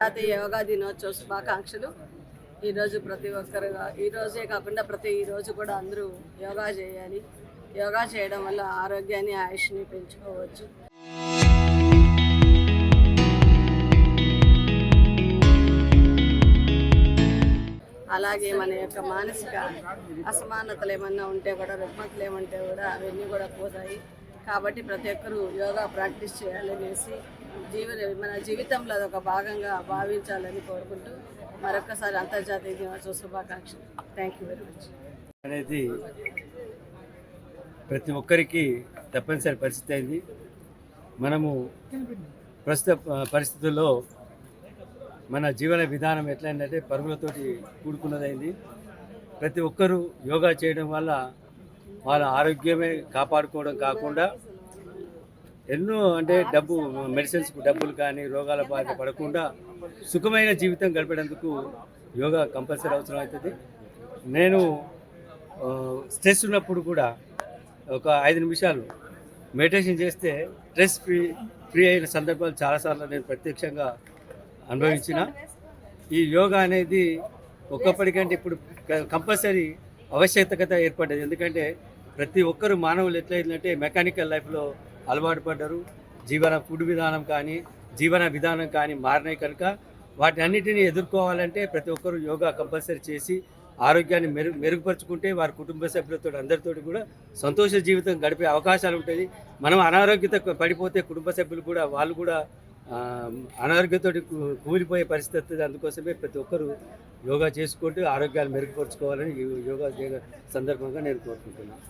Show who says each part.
Speaker 1: జాతీయ యోగా దినోత్సవ శుభాకాంక్షలు. ఈరోజు ప్రతి ఒక్కరు ఈరోజే కాకుండా ఈరోజు కూడా అందరూ యోగా చేయాలి. యోగా చేయడం వల్ల ఆరోగ్యాన్ని ఆయుష్ని పెంచుకోవచ్చు. అలాగే మన యొక్క మానసిక అసమానతలు ఏమన్నా ఉంటే కూడా, రుగ్మతలు ఏమంటే కూడా అవన్నీ కూడా పోతాయి. కాబట్టి ప్రతి ఒక్కరూ యోగా ప్రాక్టీస్ చేయాలనేసి మన జీవితంలో అదొక భాగంగా భావించాలని కోరుకుంటూ మరొకసారి అంతర్జాతీయ దినోత్సవ శుభాకాంక్షలు. Thank you very much.
Speaker 2: అనేది ప్రతి ఒక్కరికి తప్పనిసరి పరిస్థితి అయింది. మనము ప్రస్తుత పరిస్థితుల్లో మన జీవన విధానం ఎట్లయిందంటే పరుగులతోటి కూడుకున్నదైంది. ప్రతి ఒక్కరూ యోగా చేయడం వల్ల వాళ్ళ ఆరోగ్యమే కాపాడుకోవడం కాకుండా ఎన్నో మెడిసిన్స్కు డబ్బులు కానీ రోగాల బాధ పడకుండా సుఖమైన జీవితం గడిపేందుకు యోగా కంపల్సరీ అవసరం అవుతుంది. నేను స్ట్రెస్ ఉన్నప్పుడు కూడా ఒక 5 నిమిషాలు మెడిటేషన్ చేస్తే స్ట్రెస్ ఫ్రీ అయిన సందర్భాలు చాలాసార్లు నేను ప్రత్యక్షంగా అనుభవించిన. ఈ యోగా అనేది ఒకప్పటికంటే ఇప్పుడు కంపల్సరీ ఆవశ్యకత ఏర్పడ్డది. ఎందుకంటే ప్రతి ఒక్కరు మానవులు ఎట్లయిందంటే మెకానికల్ లైఫ్లో అలవాటు పడ్డారు. ఫుడ్ విధానం కానీ జీవన విధానం కానీ మారినాయి. కనుక వాటి అన్నిటిని ఎదుర్కోవాలంటే ప్రతి ఒక్కరు యోగా కంపల్సరీ చేసి ఆరోగ్యాన్ని మెరుగుపరుచుకుంటే వారి కుటుంబ సభ్యులతో అందరితో కూడా సంతోష జీవితం గడిపే అవకాశాలు ఉంటాయి. మనం అనారోగ్యత పడిపోతే కుటుంబ సభ్యులు కూడా వాళ్ళు కూడా అనారోగ్యంతో కూలిపోయే పరిస్థితి వస్తుంది. అందుకోసమే ప్రతి ఒక్కరూ యోగా చేసుకుంటూ ఆరోగ్యాన్ని మెరుగుపరుచుకోవాలని యోగా సందర్భంగా నేను కోరుకుంటున్నాను.